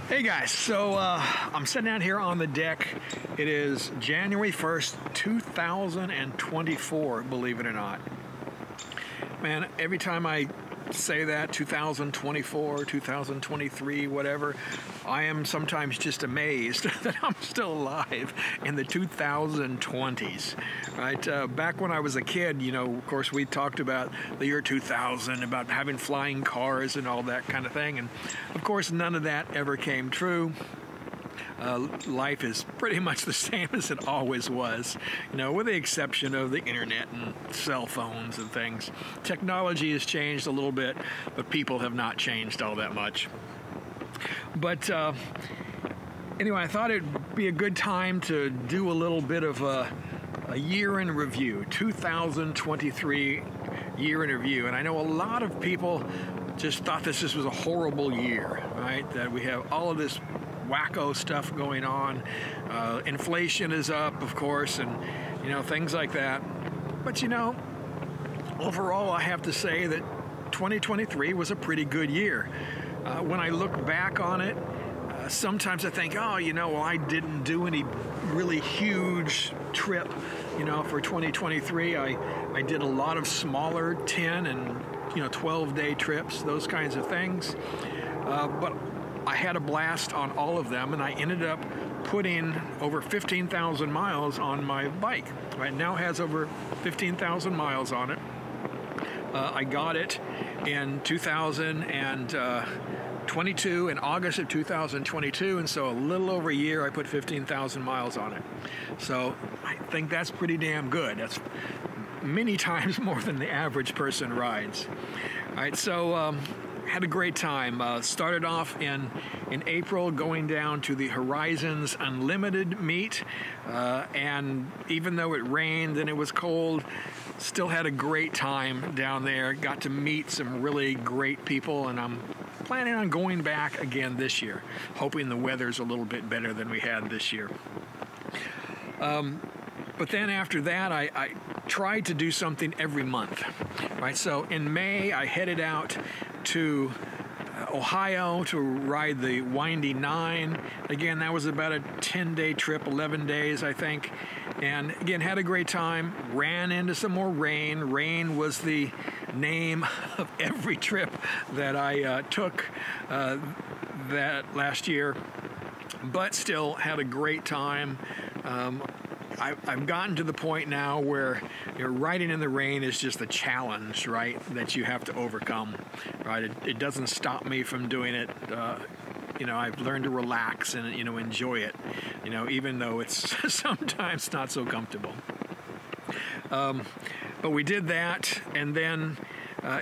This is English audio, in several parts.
Hey guys, so I'm sitting out here on the deck. It is January 1st, 2024, believe it or not. Man, every time I say that, 2024, 2023, whatever, I am sometimes just amazed that I'm still alive in the 2020s, right? Back when I was a kid, you know, of course, we talked about the year 2000, about having flying cars and all that kind of thing. And of course, none of that ever came true. Life is pretty much the same as it always was, you know, with the exception of the internet and cell phones and things. Technology has changed a little bit, but people have not changed all that much. But anyway, I thought it'd be a good time to do a little bit of a year in review, 2023 year in review. And I know a lot of people just thought this was a horrible year, right? That we have all of this wacko stuff going on. Inflation is up, of course, and you know, things like that. But you know, overall, I have to say that 2023 was a pretty good year. When I look back on it, sometimes I think, oh, you know, well, I didn't do any really huge trip, you know, for 2023. I did a lot of smaller 10 and 12-day trips, those kinds of things. But I had a blast on all of them, and I ended up putting over 15,000 miles on my bike. Right now, it has over 15,000 miles on it. I got it in 2022, in August of 2022, and so a little over a year, I put 15,000 miles on it. So I think that's pretty damn good. That's many times more than the average person rides. All right, so had a great time. Started off in April, going down to the Horizons Unlimited meet, and even though it rained and it was cold, still had a great time down there. Got to meet some really great people, and I'm planning on going back again this year, hoping the weather's a little bit better than we had this year. But then after that, I tried to do something every month, right? So in May, I headed out to Ohio to ride the Windy 9. Again, that was about a 10-day trip, 11 days, I think. And again, had a great time, ran into some more rain. Rain was the name of every trip that I took that last year, but still had a great time. I've gotten to the point now where riding in the rain is just a challenge, right, that you have to overcome, right? It doesn't stop me from doing it. I've learned to relax and, enjoy it, even though it's sometimes not so comfortable. But we did that, and then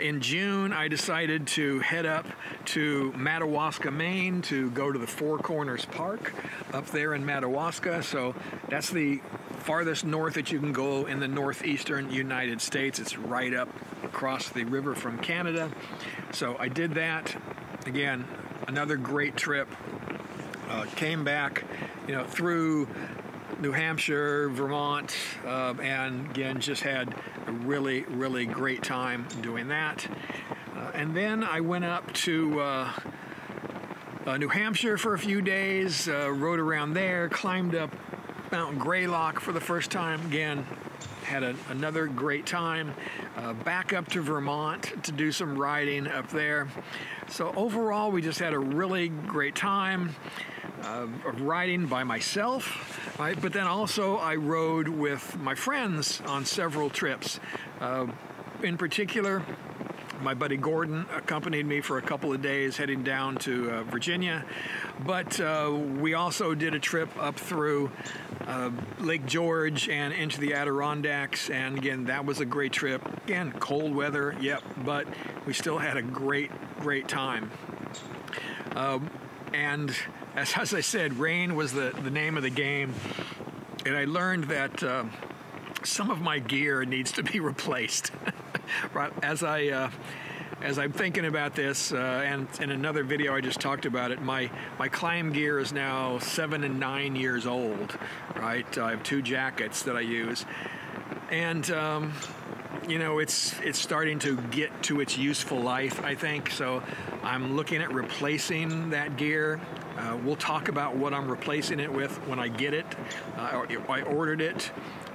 in June, I decided to head up to Madawaska, Maine, to go to the Four Corners Park up there in Madawaska. So that's the farthest north that you can go in the northeastern United States. It's right up across the river from Canada. So I did that. Again, another great trip. Came back, through New Hampshire, Vermont, and again, just had a really, really great time doing that. And then I went up to New Hampshire for a few days, rode around there, climbed up Mount Greylock for the first time. Again, had another great time. Back up to Vermont to do some riding up there. So overall, we just had a really great time riding by myself, right? But then also I rode with my friends on several trips. In particular, my buddy Gordon accompanied me for a couple of days heading down to Virginia. But we also did a trip up through Lake George and into the Adirondacks. And again, that was a great trip. Again, cold weather, yep, but we still had a great, great time. And as I said, rain was the name of the game. And I learned that some of my gear needs to be replaced. Right, as I'm thinking about this, and in another video I just talked about it, my climb gear is now 7 and 9 years old, right? I have 2 jackets that I use, and it's starting to get to its useful life, I think. So I'm looking at replacing that gear. We'll talk about what I'm replacing it with when I get it. I ordered it,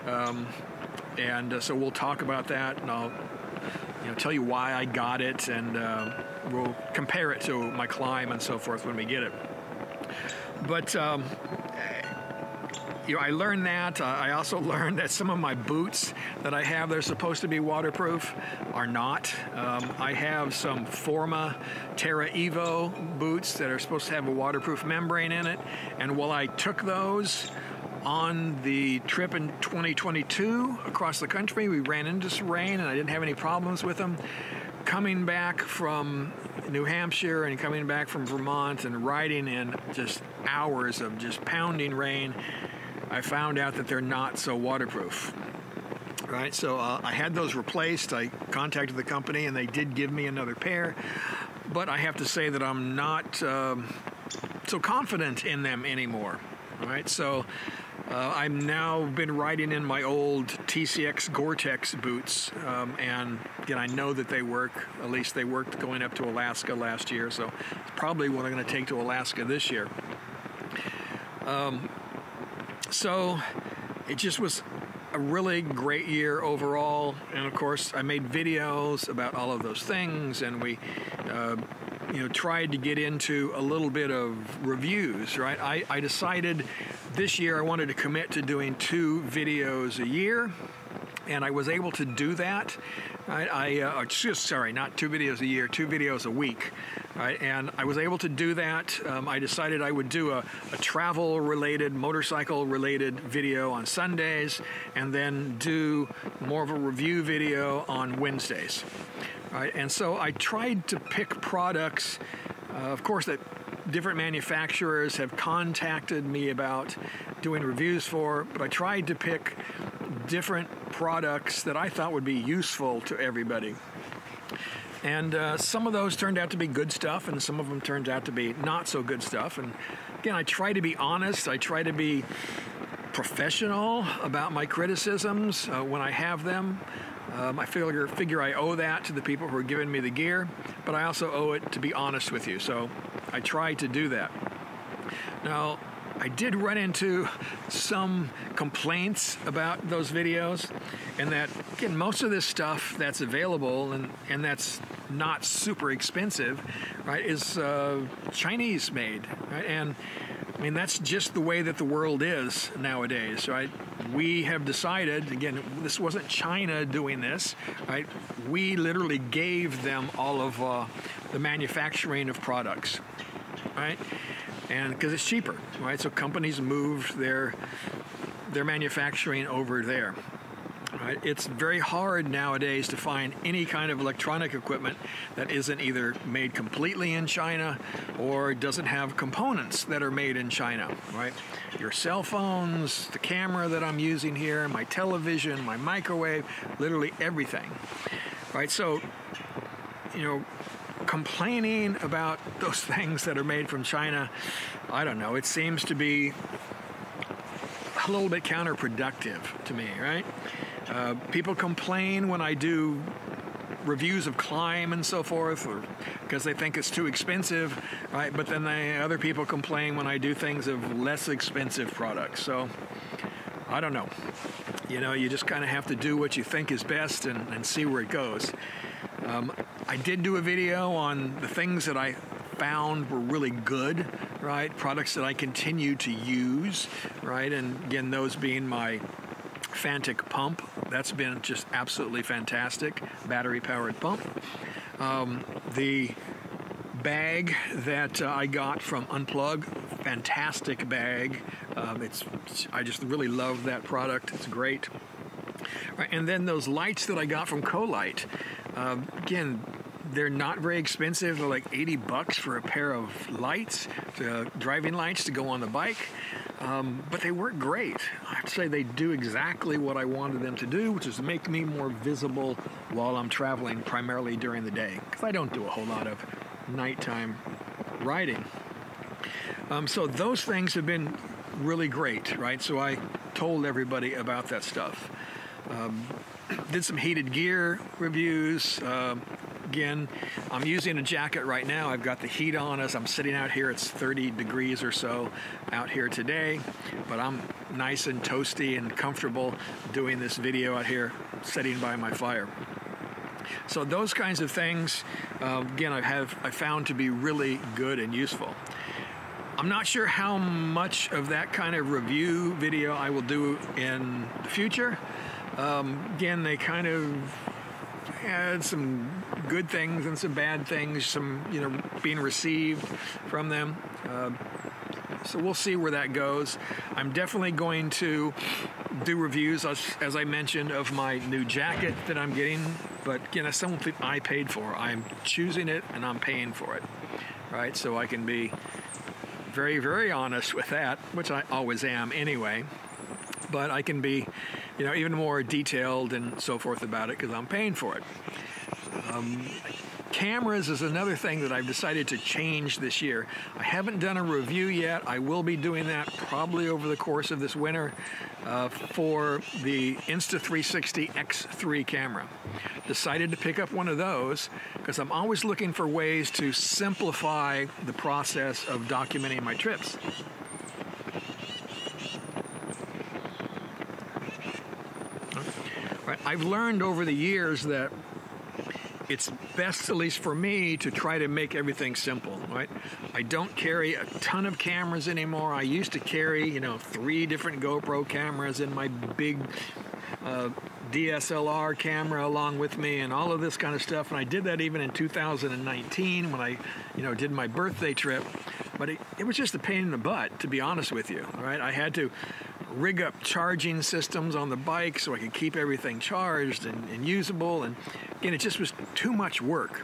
so we'll talk about that, and I'll tell you why I got it, and we'll compare it to my Climb and so forth when we get it. But I learned that. I also learned that some of my boots that I have that are supposed to be waterproof are not. I have some Forma Terra Evo boots that are supposed to have a waterproof membrane in it, and while I took those on the trip in 2022 across the country, we ran into some rain and I didn't have any problems with them. Coming back from New Hampshire and coming back from Vermont and riding in just hours of just pounding rain, I found out that they're not so waterproof. Right, so I had those replaced. I contacted the company and they did give me another pair, but I have to say that I'm not so confident in them anymore. All right, so I've now been riding in my old TCX Gore-Tex boots, and again, I know that they work. At least they worked going up to Alaska last year, so it's probably what I'm going to take to Alaska this year. So it just was a really great year overall, and of course I made videos about all of those things, and we tried to get into a little bit of reviews, right? I decided this year I wanted to commit to doing 2 videos a year, and I was able to do that. Right? Not 2 videos a year, 2 videos a week. Right? And I was able to do that. I decided I would do a travel-related, motorcycle-related video on Sundays, and then do more of a review video on Wednesdays. Right? And so I tried to pick products, of course, that different manufacturers have contacted me about doing reviews for, but I tried to pick different products that I thought would be useful to everybody. And some of those turned out to be good stuff, and some of them turned out to be not so good stuff. And again, I try to be honest. I try to be professional about my criticisms when I have them. I figure I owe that to the people who are giving me the gear, but I also owe it to be honest with you. So I try to do that. Now, I did run into some complaints about those videos, and that, again, most of this stuff that's available and that's not super expensive, right, is Chinese made, right? And I mean, that's just the way that the world is nowadays, right? We have decided, again, this wasn't China doing this, right? We literally gave them all of the manufacturing of products, right? And because it's cheaper, right? So companies moved their manufacturing over there. Right? It's very hard nowadays to find any kind of electronic equipment that isn't either made completely in China or doesn't have components that are made in China, right? Your cell phones, the camera that I'm using here, my television, my microwave, literally everything, right? So, complaining about those things that are made from China, I don't know, it seems to be a little bit counterproductive to me, right? People complain when I do reviews of Climb and so forth, or because they think it's too expensive, right? But then other people complain when I do things of less expensive products. So I don't know. You just kind of have to do what you think is best and see where it goes. I did do a video on the things that I found were really good, right? Products that I continue to use, right? And again, those being my Fantic pump. That's been just absolutely fantastic. Battery-powered pump. The bag that I got from Unplug, fantastic bag. I just really love that product. It's great. Right, and then those lights that I got from Colite. Again, they're not very expensive. They're like $80 for a pair of lights, driving lights to go on the bike. But they work great. I have to say they do exactly what I wanted them to do, which is make me more visible while I'm traveling, primarily during the day, because I don't do a whole lot of nighttime riding. So those things have been really great, right? So I told everybody about that stuff. Did some heated gear reviews. again, I'm using a jacket right now. I've got the heat on as I'm sitting out here. It's 30 degrees or so out here today, but I'm nice and toasty and comfortable doing this video out here, sitting by my fire. So those kinds of things, again, I found to be really good and useful. I'm not sure how much of that kind of review video I will do in the future. Again, they kind of had some good things and some bad things, some, being received from them. So we'll see where that goes. I'm definitely going to do reviews, as I mentioned, of my new jacket that I'm getting. But again, that's something I paid for. I'm choosing it and I'm paying for it, right? So I can be very, very honest with that, which I always am anyway. But I can be, even more detailed and so forth about it because I'm paying for it. Cameras is another thing that I've decided to change this year. I haven't done a review yet. I will be doing that probably over the course of this winter for the Insta360 X3 camera. Decided to pick up one of those because I'm always looking for ways to simplify the process of documenting my trips. Right. I've learned over the years that it's best, at least for me, to try to make everything simple, right? I don't carry a ton of cameras anymore. I used to carry, 3 different GoPro cameras in my big DSLR camera along with me and all of this kind of stuff. And I did that even in 2019 when I, did my birthday trip. But it was just a pain in the butt, to be honest with you, right? I had to rig up charging systems on the bike so I could keep everything charged and usable. And again, it just was too much work.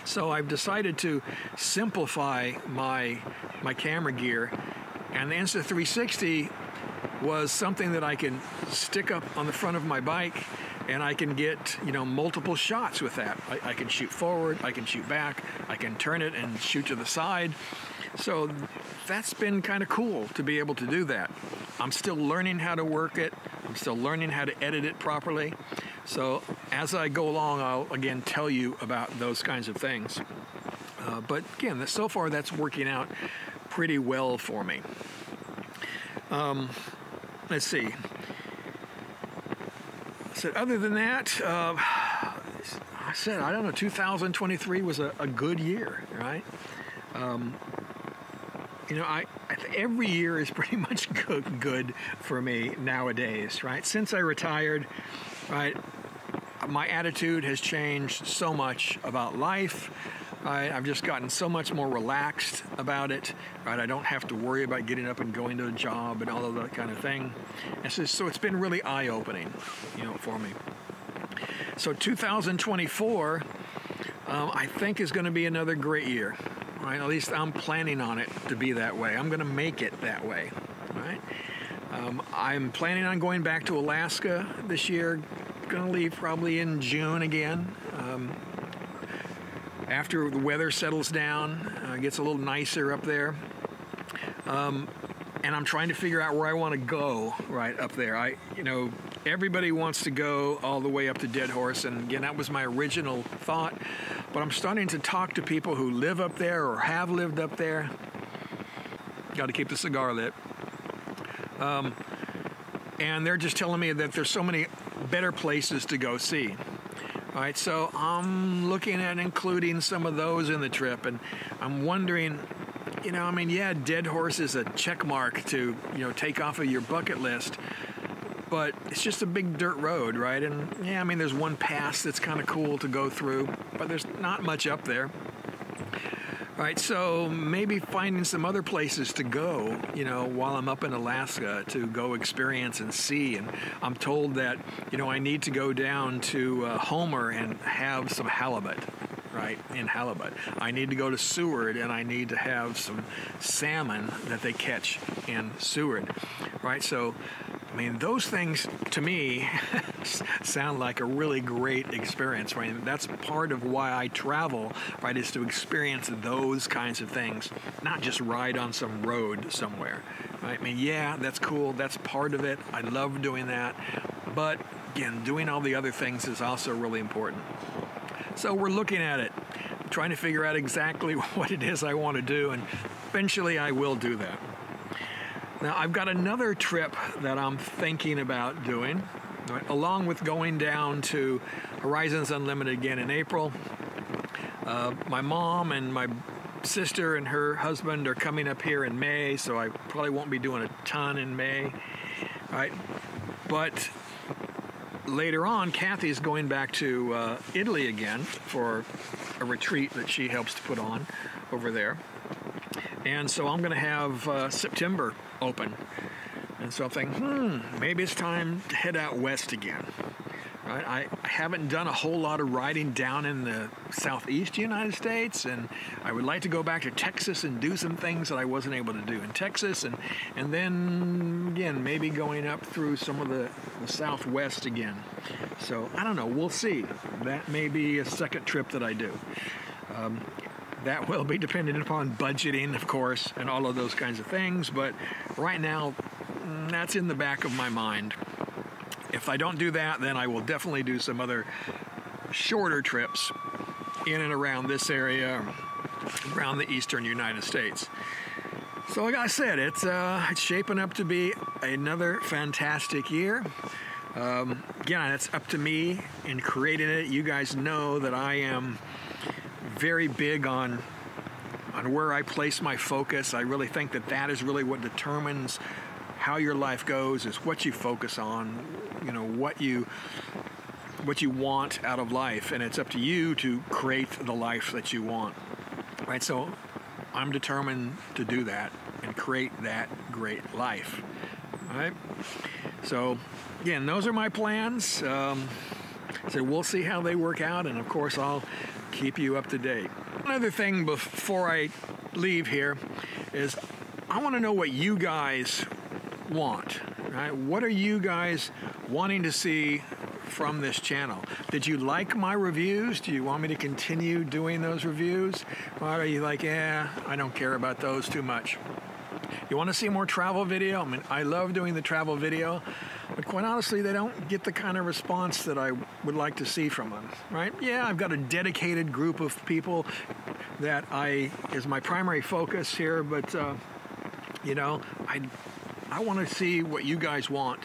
So I've decided to simplify my camera gear. And the Insta360 was something that I can stick up on the front of my bike and I can get, multiple shots with that. I can shoot forward, I can shoot back, I can turn it and shoot to the side. So that's been kind of cool to be able to do that. I'm still learning how to work it. I'm still learning how to edit it properly. So as I go along, I'll again tell you about those kinds of things. But again, so far that's working out pretty well for me. Let's see. So other than that, I said, I don't know, 2023 was a good year, right? Every year is pretty much good for me nowadays, right? Since I retired, right, my attitude has changed so much about life. Right? I've just gotten so much more relaxed about it. Right? I don't have to worry about getting up and going to a job and all of that kind of thing. And so it's been really eye-opening, for me. So 2024, I think is going to be another great year. Right? At least I'm planning on it to be that way. I'm going to make it that way. Right? I'm planning on going back to Alaska this year. Going to leave probably in June again. After the weather settles down, gets a little nicer up there. And I'm trying to figure out where I want to go right up there. Everybody wants to go all the way up to Dead Horse, and again, that was my original thought. But I'm starting to talk to people who live up there or have lived up there. Got to keep the cigar lit. And they're just telling me that there's so many better places to go see. All right, so I'm looking at including some of those in the trip, and I'm wondering, Dead Horse is a check mark to, take off of your bucket list. But it's just a big dirt road, right? And there's one pass that's kind of cool to go through, but there's not much up there. All right, so maybe finding some other places to go, while I'm up in Alaska to go experience and see. And I'm told that, I need to go down to Homer and have some halibut, right, in halibut. I need to go to Seward and I need to have some salmon that they catch in Seward, right? So those things, to me, sound like a really great experience, right? That's part of why I travel, right, is to experience those kinds of things, not just ride on some road somewhere, right? That's cool. That's part of it. I love doing that. But, again, doing all the other things is also really important. So we're looking at it, trying to figure out exactly what it is I want to do, and eventually I will do that. Now, I've got another trip that I'm thinking about doing, right, along with going down to Horizons Unlimited again in April. My mom and my sister and her husband are coming up here in May, so I probably won't be doing a ton in May, right? But later on, Kathy's going back to Italy again for a retreat that she helps to put on over there. And so I'm going to have September open. And so I'm thinking, maybe it's time to head out west again. Right? I haven't done a whole lot of riding down in the southeast United States, and I would like to go back to Texas and do some things that I wasn't able to do in Texas, and then again maybe going up through some of the southwest again. So I don't know, we'll see. That may be a second trip that I do. That will be dependent upon budgeting, of course, and all of those kinds of things, but right now that's in the back of my mind. If I don't do that, then I will definitely do some other shorter trips in and around this area, around the eastern United States. So like I said, it's shaping up to be another fantastic year. Again, it's up to me in creating it. You guys know that I am very big on where I place my focus. I really think that that is really what determines how your life goes, is what you focus on, you know, what you want out of life, and it's up to you to create the life that you want, right? So I'm determined to do that and create that great life, right? So again, those are my plans. So we'll see how they work out, and of course I'll keep you up to date. Another thing before I leave here is I want to know what you guys want, right? What are you guys wanting to see from this channel? Did you like my reviews? Do you want me to continue doing those reviews? Or are you like, I don't care about those too much? You want to see more travel video? I mean, I love doing the travel video, but quite honestly, they don't get the kind of response that I would like to see from them, right? Yeah, I've got a dedicated group of people that is my primary focus here, but you know, I want to see what you guys want,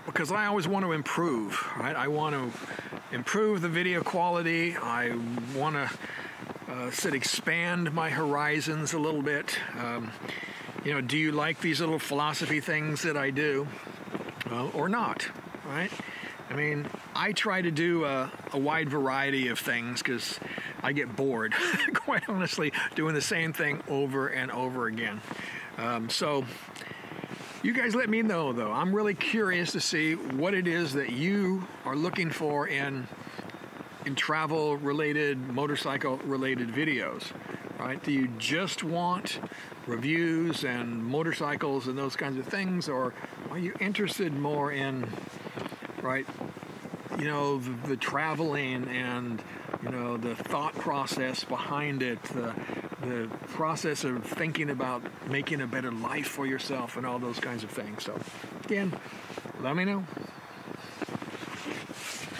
because I always want to improve, right? I want to improve the video quality. I want to expand my horizons a little bit. You know, do you like these little philosophy things that I do, or not, right? I mean, I try to do a wide variety of things because I get bored, quite honestly, doing the same thing over and over again. So you guys let me know, though. I'm really curious to see what it is that you are looking for in travel-related, motorcycle-related videos, right? Do you just want reviews and motorcycles and those kinds of things, or are you interested more in, right, you know, the traveling and, you know, the thought process behind it, the process of thinking about making a better life for yourself and all those kinds of things? So, again, let me know.